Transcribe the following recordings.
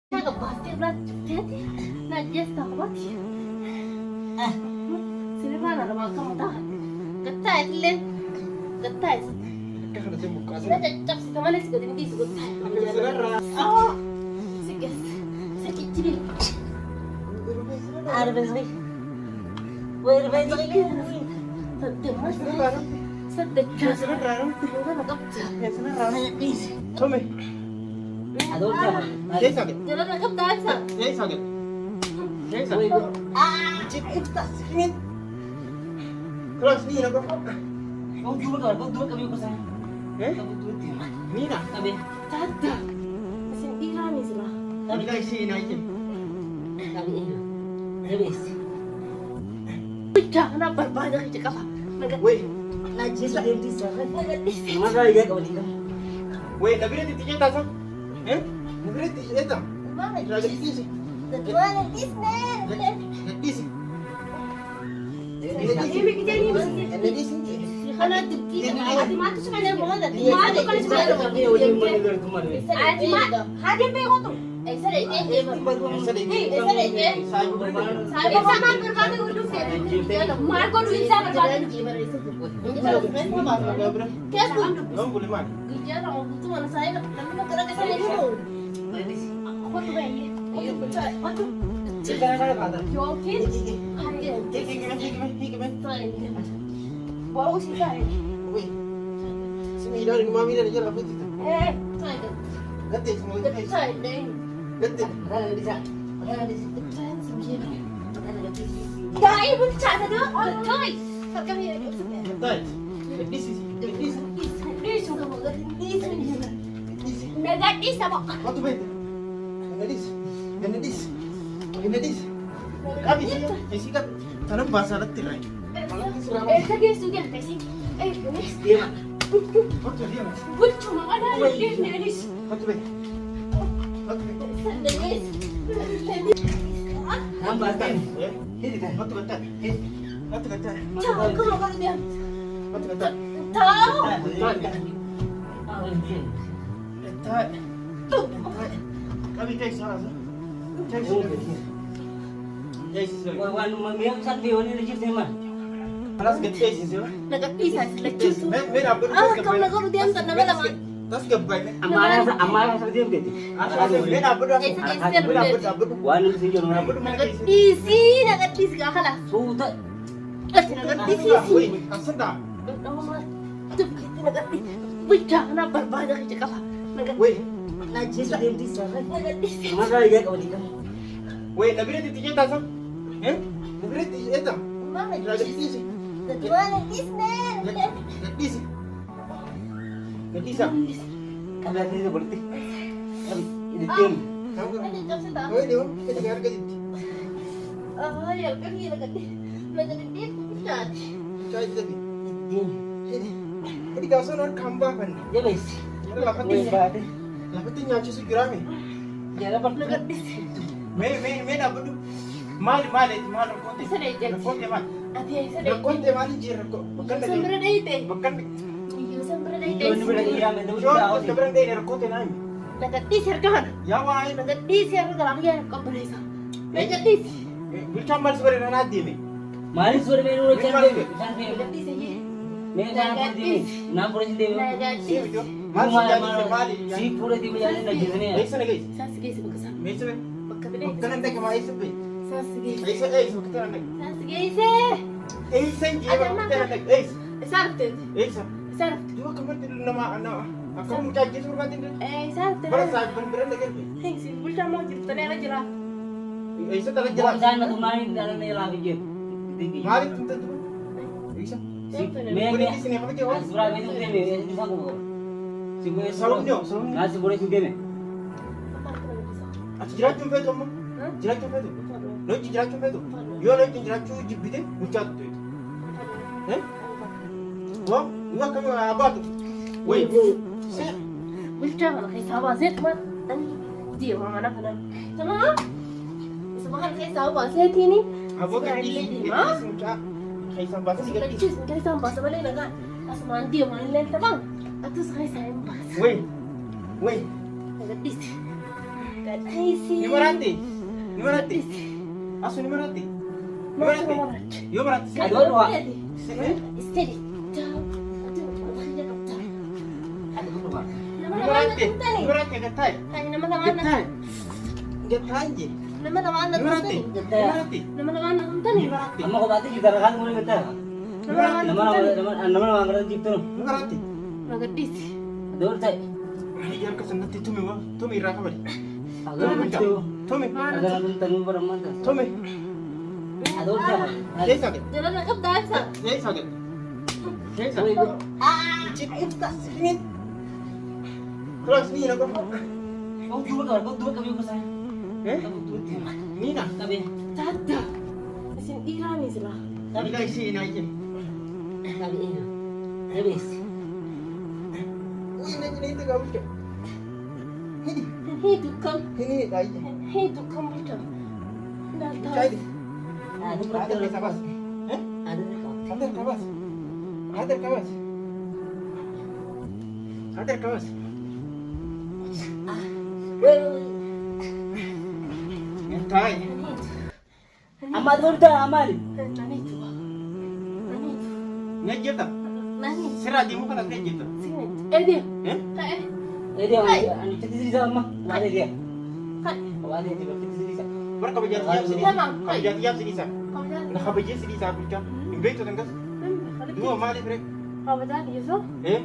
Saya pasti berat jadi najis takut. Sini mana nama kamu tahu? Ketai len, ketai. Sudah cecap sih kemana sih ketemu di suku. Oh, sikit, sikit jadi. Ada besar. Wait, besar lagi. Sedih mas. Sedih. Sedih rarang. Tidak nak apa. Sedih rarang ini. Come. Aduh, Jai sakit. Jangan nak apa tak? Jai sakit. Jai sakit. Cik, tak sakit. Terus ni nak apa? kau juga kami pesan. Kamu tuh Ni nak. kami. Tata. Mesin Iran ni sila. Tapi dah isi nak je. Kami ini. Habis. Jangan berbanyak cakap. Naga Weh, Najis sudah di sana. naga isi. Mana lagi kau di sana? weh, tapi dah titiknya tak sam. Tapi dah titiknya tak. Mana? Dah isi. Kedua isi nen. Dah isi. Ini kejadian ini. Dah isi. Kalau kita hati mati cuma ada bola dah. Mati kalau cuma ada bola. Hati mati. Hati apa yang tu? Ekstra ini. Saya sama berbanding untuk saya. Marco Luisa berbanding. Kes pun. Kamu boleh mana? Kerja orang itu mana saya. Tapi nak kerja saya dulu. Aku tu bayi. Aku percaya. Aku. Jokin. Bawa sih saya. Weh, sini dah dengan mami dah jalan apa tu? Saya. Ganti semua. Saya deh. Ganti. Mana di sana? Mana di sana? Saya sendiri. Mana di sana? Dai pun cakap tu. Oh, dai. Kami ni. Ganti. Ganti sih. Ganti. Ini sudah mau ini. Negatif sama. Waktu baik. Ganti. Ganti. Ganti. Kami sih. Isi kan tanam bahasa nanti lah. Lagi sudah kasih. Guys. Dia mah. Waktu dia mas. Bucu ada di sini. Waktu baik. Waktu baik. Guys. Nampak kan? Ini kan. Waktu kata. Waktu kata. Tahu kalau dia. Waktu kata. Tahu. Tak. Kami cek salah. Cek salah. Cek salah. Wan memang saat video ni lagi tema. Alas gede sih sih. Nagpisa sila chusu. Merah ber. Kau nak kau diam tak nama lama. Tas gabay. Amal sa dia gitu. Merah ber. Merah ber. Wan si jono na. Nagpisi, nagpisi ka kala. Sudah. Nagpisi. Wih, asal dah. Nama tu kita nagpisi. Bida na berbanyak cakap. Wih, Najis sudah di sana. Nagpisi. Mana lagi kau di sana? wih, nabi dah titiknya tak sam. Nabi dah titiknya tak. Mana Dah isi. kedua nagpisi nen. Isi. Ganti sam. Ada di sana berarti. Ini tim. Kamu. Ada jam sedang. Wih, dia. Kita dengar ke sini. Ya kan dia nagpisi. Nagpisi tidak. Cai tadi. Tim. Ini kau sana kambah kan. Ya wes. Ini lapatin. Lapatin nyaci segera ni. Ya dapat Nagpisi. Me nak betul. Mal konti. Isa na dyan. Konti mal. Ati isa na Konti mal jir ko. Bukan dah. Sembra na ite. Bukan. Sembra na Ini boleh ite. hilang itu Jom sudah. kita berang deh konti nai. Nagpisi ka. Ya wah. Nagpisi ako dalam yan ko presa. Nagpisi. Bilcambal sebenarnya nanti ni. Mari sudah menu cari. Nagpisi. Menu apa di? Nama polisi dia. Nagpisi. Mal sudah di Bali. Si pura di mana lagi sana. Aisa lagi. Sasige sa magkasama. Aisa be. Magkabili. Bukan nanti ke Aisa be. Sasige. Aisa kita nanti. Sasige isa. Aisa je kita nanti. Aisa. Saraptin. Aisa. Saraptin. Dua kamar tidur nama anak. Aku mau cari suruh batin deh. Saraptin. Berasa beneran lagi. Hey, si bulta mo jirta na lang jira. Aisa tak Jangan jalan. sana kemarin dalam ni lagi je. Mari kita tu. Aisa. Meme. Di sini apa jawab? Surah itu dia ni. Itu aku. Si boleh Salomnya. Nasi boleh juga ni. Jirat cuma itu mu. Jirat cuma itu. Lo jirat cuma itu. Yo lo jirat cuma jibide. Ucat tu. Wah, enggak kamu apa tu? Wait. Bulta mo kay sawa zet mat. Di mo mana kana. Tama? Sabahan kay sawa zet ini. Apa kan di Ha? ucat. Kaisang bahasa Sige, tiga. kay sawa basa balik na ka. Asman di mo len tabang. Atus kay sawa basa. Wait. Nagpisi. Gadhiisi. Ni marathi. Ni marathi. Asu ni marathi. Ni marathi. Yo marathi. Aduh, aduh. Steady. Ni marathi. Ni marathi gatai. Gatai. Gatai je. Ni marathi. Ni marathi. Ni marathi. Kamu kau berarti kita rekan mulai kita. Nama angkatan Cipto. Ni marathi. Aduh, saya. Yan ka sanati tumi wa. Tumi ra ka bari. Agar itu. Tumi. Agar tanu bermantas. Tumi. Aduh, saya. Jai saget. Jalan nakap dah sa. Jai saget. Jai Woi, saget. Ah, Ingin. Terus ni nak apa? kau dua kami besar. Eh? Kamu dua. Ni nak. Tapi, tada. Asin irami sila. Ni dah isi ni aje. tapi ini. Habis. Ini itu kau buka. Ini. Hidupkan. Ini dah aje. Hidupkan betul. Dah tahu. Cai di. Ada Ada berapa? sabas. Eh? Ada berapa? Ada kawas. Ada kawas. Ada kawas. Entai. Amal berita amal. Nani tu? Nani tu? Ngejeta. Nani? Sira di muka nak ngejeta. Sini. Dia. Eh? Kai. Dia, anu cuti sini sama. Ada dia. Kai. Ada dia cuti sini sama. Berkah bejat tiap sini. Kau bejat tiap sini sah. Kau dah. Nak bejat sini sah bukan. Imbe tu tengkas. Dua mali bre. Kau dah ni so? Eh?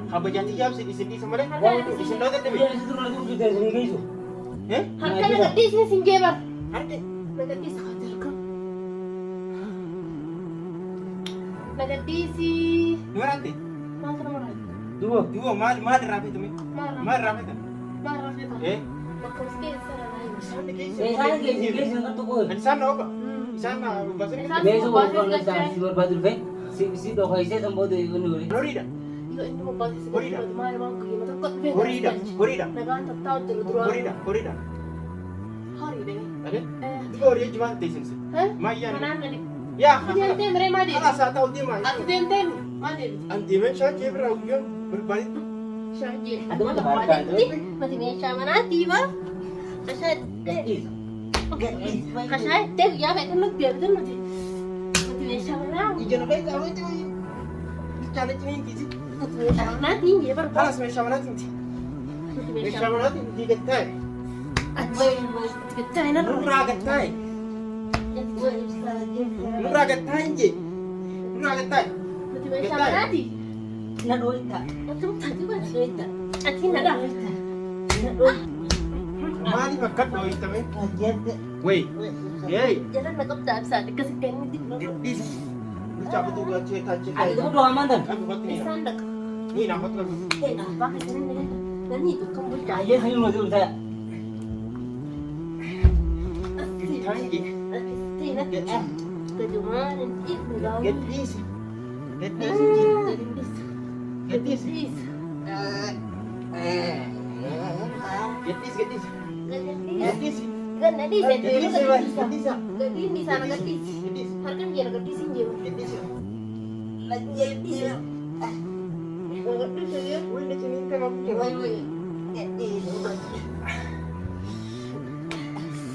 Kau bejat tiap sini sama deh. Di sini ada Dia deh. itu lagi kita sini guys. Eh? Harga nak di sini singgah. Ada. Nak di sekadar kau. Nak di si. Dua rantai. Masa nama lagi. Dua mali rapi tu mi. Marah. Mali rapi tu. Marah kita. Eh? Nak kau sikit sana lagi. Sana guys. Saya guys yang tu pun. Di sana apa? Di sana bahasa ni. Besok kalau kita si berbatu kan, si doh kaisa sampai tu ini ni. Florida. Iyo ini mau bahas Gorida. sekarang. Mana mau pergi? Mata kot. Gorida. Gorida. Nak tahu terus. Gorida. Gorida. Hari deh. Ada? Eh. Tiga orang cuma station sih. Hah? Maya. Mana ni? Ya. Aku dia mereka madi. Alah saya tahu dia mah. Aku dia madi. Anti macam saya berau yang berbalik. Syajil. Aduh, Mana mana madi? ada? Mati meja mana tiba? Kasih. Gatis. Kasih. Teh ya baik kan biar betul mati. Mati meja mana? Ijan apa itu? Apa itu? Cari cari ini. Mati meja mana tinggi baru. Alas macam mana tu? Mati meja. Macam mana tu? Tiga tay. Kita ini Nurah gatai. Nurah gatai je. Nurah gatai. mati meja mana di? Nak duit tak? Macam tadi mana? Duit tak? Atin ada. Nak duit. Mari makan kau itu me. Kajian tak? Wei. Hey. Jalan nak kau tak bisa dikasih kain di Dis. Ucap tu gua cerita cerita. Ada tu doa aman tak? Aku buat ni. sandak. Ni nak buat lagi. Apa kesini ni? Dan itu kamu Kajian hanya masuk saya. Tay je. Kejumaran itu dah. Get this. Get this je. Get this. Get this. Get this. Get this. Kan nanti Get this. Get this. Gadis di sana gadis. Get this. Harkan dia gadis ini. Get this. Lagi gadis. Gadis dia. Wei ni sini kita nak buat.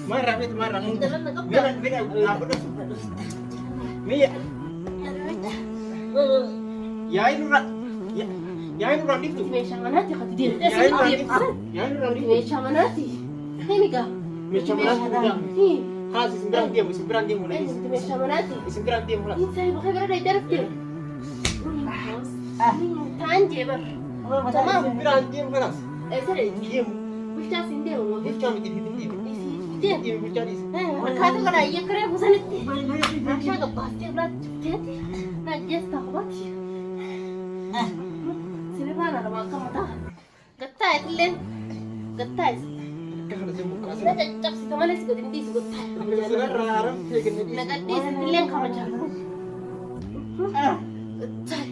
Marah itu marah. Jalan nak kau. Mira, mira, apa tu? Mira, ya ini rak, ya ini rak itu. Meja mana dia kata dia. Ya ini rak itu. Ya ini rak itu. Meja mana dia? Ini kah? Macam mana sudah? Ini. Hal sembilan dia mulai. Ini meja mana dia? Sembilan dia mulai. Ini saya bukan berada di darah dia. Ini tanje bar. Tamam. Sembilan dia mulai. Sorry. Dia Bisa sini mau macam itu dia. dia. Dia macam ini. Kata kalau ia keren bukan itu. Masya Allah pasti berat. Jadi, nak just tak buat. Sini mana ada makan mata. Getai kalian. Getai. Kalau saya buka Sudah cakap sih teman sih kau ini sih getai. Sudah rarang saya kena dia. Nak getai kalian kau macam. Getai.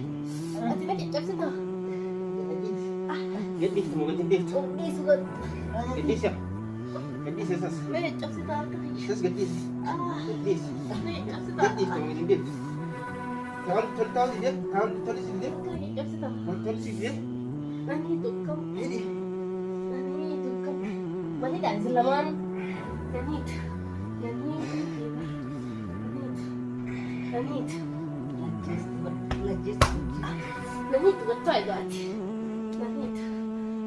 Nanti nak cakap sih tu. Get this, mau get this. Oh, ni suka. Get this ya. Get this sas. Mana cakap sih tu. Sas get this. Get this. Ni cakap sih tu. Get this, mau get this. Tahu dia, tahu sini dia. Cakap sih tu. Tahu sini dia. Nani itu kau. Ini. Nani itu kau. Masih dah selaman. Lanit. Lanit betul gak? Lanit.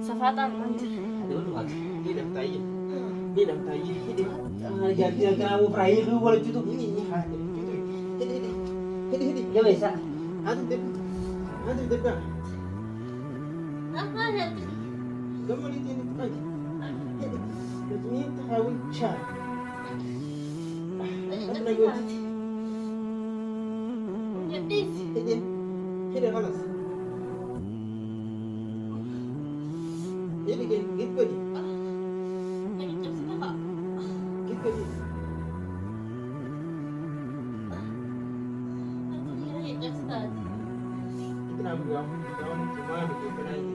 Safatan anjir. Aduh, lu kan. Ini dah tayi. Jadi kamu perahi dulu boleh tutup. Ini. Ya bisa. Ada deh. Apa nanti? Gambar ini aja. Ini tahu cah. Jadi, Ini halas. Ini gitu aja. jadi jam berapa? Gitu aja. Nanti jam setengah. Itu nama kawan cuma begitu aja.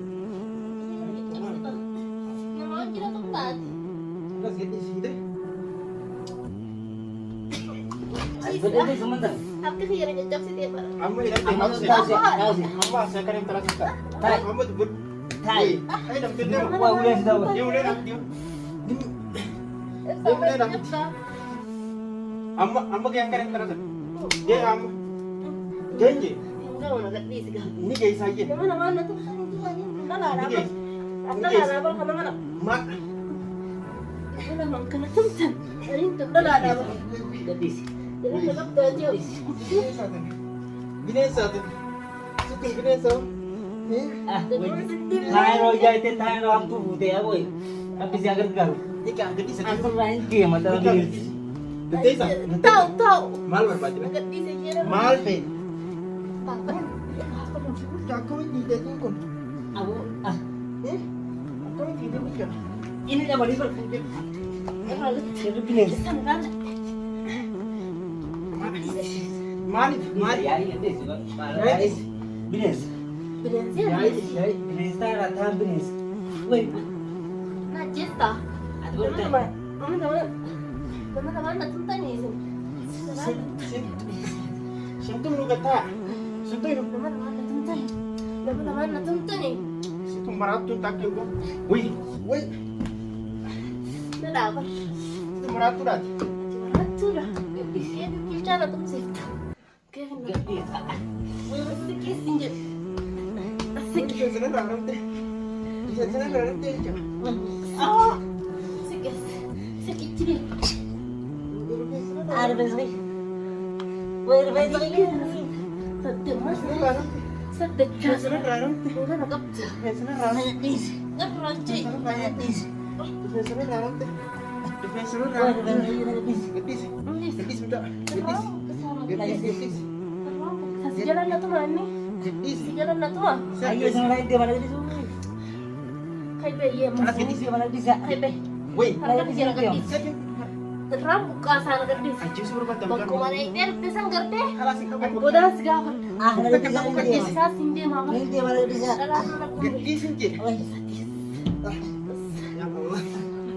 Yang mau kita tempat. Terus gitu sih deh. Betul sebentar. Apa sih yang jam setiap hari? Kamu ini Kamu tahu sih. Kamu saya kan yang terasa tak. Tai. Kamu tuh ber. Tai. Ayo dah betul dia. Wah, udah sudah. Dia boleh nak dia. Dia boleh nak. Amma yang kan yang terasa. Dia janji. Enggak mau nak di segala. Ini guys saja. Mana tuh kan itu aja. Mana ada apa? Apa ada apa kamu mana? Mak. Mana mangkana tempat. Ini tuh ada apa? Gadis. Jadi tetap aja. Binesa tuh. Suti binesa. Ah, Thai roja itu Thai orang tuh bute ya boy. Tapi si agar garu. Ika gede sedih. Aku main game atau game. Gede sa. Tahu. Mal berbaju. Agak di sini. Mal pe. Apa? Aku ini jadi kon. Aku ah Aku ini tidak bisa. ini apa di sini? Jadi gini. Mal. Ya ini deh juga. Guys, bisnis. Bisnis tak rata bisnis. Woi, Najis tah. aduh teh. Teman-teman nak tuntan ni. Sentuh lu kata. Sentuh lu. Teman-teman nak tuntan ni. Sentuh maratu tak juga. Wih. Dah apa? Itu maratu dah. Maratu dah. Dia bicara tu sih. Kevin. Gadis. Wih, mesti kissing je. Asik. Bisa senang orang teh. Bisa senang orang teh aja. Ah. Sikit. Sikit je. Ada besok. Woi, besok ini. Sedih mas. Senang. Sedih. Bisa senang orang teh. Udah nak apa? Bisa senang orang teh. Nak ranci. Bisa senang orang teh. Bisa senang Woi, orang teh. gadis. Gedis sudah. Gedis. Sejalan na tuh mana? Gedis. Sejalan na tuh. Ayo sama dia mana gadis? Kay be iya mas. Gadis mana gadis ya? Kay be. Wih. Harga sejalan gadis. Terang buka sana gadis. Aja suruh batang. Bangku mana ini pisang gerte. Halas itu kan. Bodas gawat. Ah, gadis Bisa sindi mama. ini dia mana gadis ya? Dalam anak Gedis sih. Woi,